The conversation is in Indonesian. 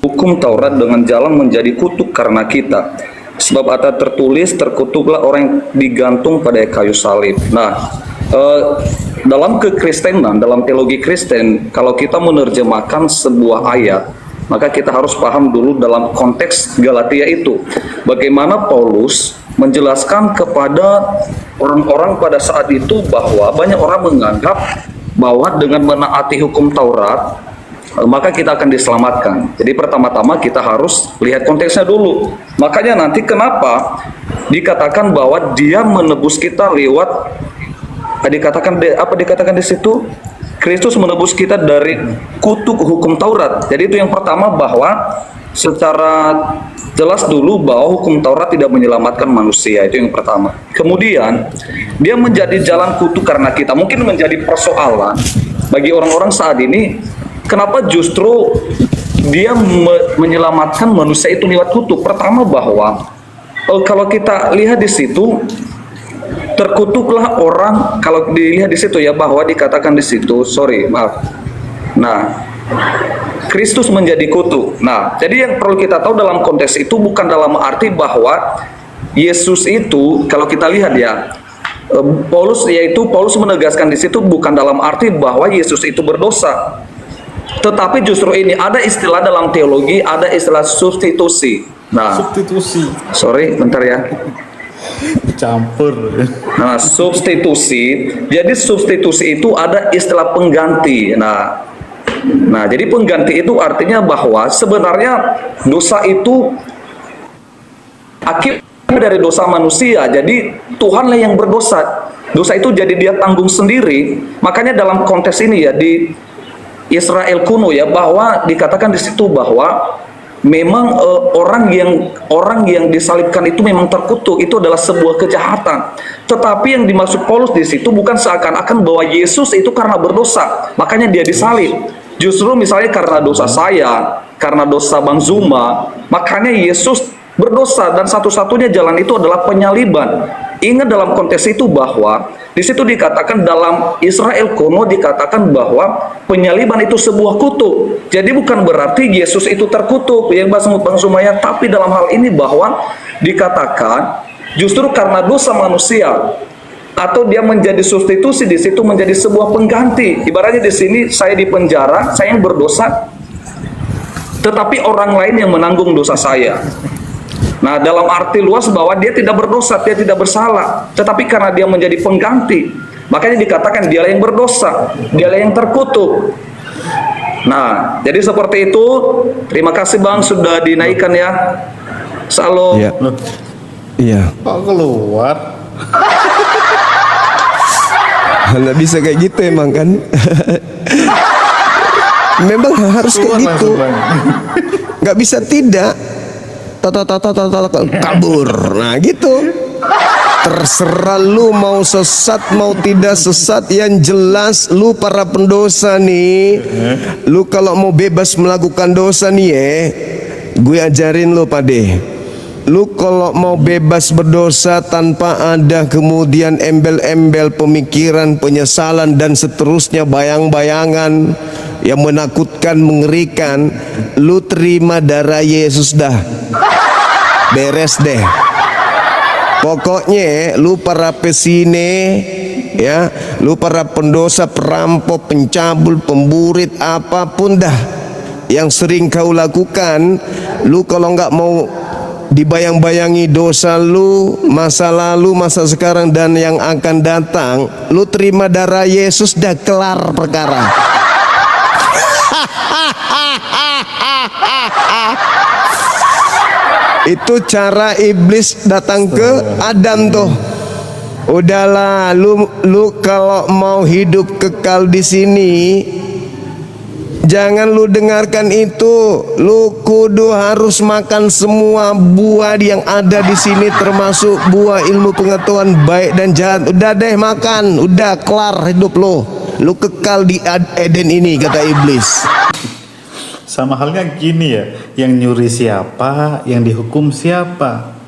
hukum Taurat dengan jalan menjadi kutuk karena kita. Sebab ada tertulis, terkutuklah orang yang digantung pada kayu salib. Nah, dalam kekristenan, dalam teologi Kristen, kalau kita menerjemahkan sebuah ayat, maka kita harus paham dulu dalam konteks Galatia itu. Bagaimana Paulus menjelaskan kepada orang-orang pada saat itu bahwa banyak orang menganggap bahwa dengan menaati hukum Taurat, maka kita akan diselamatkan. Jadi pertama-tama kita harus lihat konteksnya dulu. Makanya nanti kenapa dikatakan bahwa dia menebus kita lewat dikatakan di situ? Kristus menebus kita dari kutuk hukum Taurat. Jadi itu yang pertama, bahwa secara jelas dulu bahwa hukum Taurat tidak menyelamatkan manusia. Itu yang pertama. Kemudian dia menjadi jalan kutuk karena kita. Mungkin menjadi persoalan bagi orang-orang saat ini, kenapa justru dia menyelamatkan manusia itu lewat kutuk? Pertama, bahwa kalau kita lihat di situ, terkutuklah orang, kalau dilihat di situ ya, bahwa dikatakan di situ, Nah, Kristus menjadi kutuk. Nah, jadi yang perlu kita tahu dalam konteks itu bukan dalam arti bahwa Yesus itu, kalau kita lihat ya, Paulus menegaskan di situ bukan dalam arti bahwa Yesus itu berdosa. Tetapi justru ini ada istilah dalam teologi, ada istilah substitusi. Nah, bentar ya. Campur. Nah, substitusi. Jadi substitusi itu ada istilah pengganti. Nah, jadi pengganti itu artinya bahwa sebenarnya dosa itu akibat dari dosa manusia. Jadi Tuhanlah yang berdosa. Dosa itu jadi dia tanggung sendiri. Makanya dalam konteks ini ya, di Israel kuno ya, bahwa dikatakan di situ bahwa memang orang yang disalibkan itu memang terkutuk, itu adalah sebuah kejahatan. Tetapi yang dimaksud Paulus di situ bukan seakan-akan bahwa Yesus itu karena berdosa, makanya dia disalib. Justru misalnya karena dosa saya, karena dosa Bang Zuma, makanya Yesus berdosa, dan satu-satunya jalan itu adalah penyaliban. Ingat dalam konteks itu bahwa di situ dikatakan dalam Israel kuno dikatakan bahwa penyaliban itu sebuah kutuk. Jadi bukan berarti Yesus itu terkutuk yang Bang Sumaya, tapi dalam hal ini bahwa dikatakan justru karena dosa manusia, atau dia menjadi substitusi di situ, menjadi sebuah pengganti. Ibaratnya di sini saya di penjara, saya yang berdosa, tetapi orang lain yang menanggung dosa saya. Nah, dalam arti luas bahwa dia tidak berdosa, dia tidak bersalah, tetapi karena dia menjadi pengganti, makanya dikatakan dia yang berdosa, dia yang terkutuk. Nah, jadi seperti itu. Terima kasih Bang sudah dinaikkan ya. Salam. Iya. Kok keluar? Nggak bisa kayak gitu emang kan. Memang harus kayak gitu. Nggak bisa tidak. Kabur. Nah gitu. Terserah lu mau sesat mau tidak sesat, yang jelas lu para pendosa nih. Lu kalau mau bebas melakukan dosa nih gue ajarin lu pade. Lu kalau mau bebas berdosa tanpa ada kemudian embel-embel pemikiran, penyesalan dan seterusnya, bayang-bayangan yang menakutkan, mengerikan, lu terima darah Yesus dah. Beres deh. Pokoknya lu para pesine ya, lu para pendosa, perampok, pencabul, pemburit, apapun dah yang sering kau lakukan, lu kalau nggak mau dibayang-bayangi dosa lu, masa lalu, masa sekarang dan yang akan datang, lu terima darah Yesus, dah kelar perkara. Itu cara iblis datang ke Adam tuh. Udahlah, lu kalau mau hidup kekal di sini, jangan lu dengarkan itu. Lu kudu harus makan semua buah yang ada di sini, termasuk buah ilmu pengetahuan baik dan jahat. Udah deh makan, udah kelar hidup lu. Lu kekal di Eden ini, kata iblis. Sama halnya gini ya, yang nyuri siapa, yang dihukum siapa.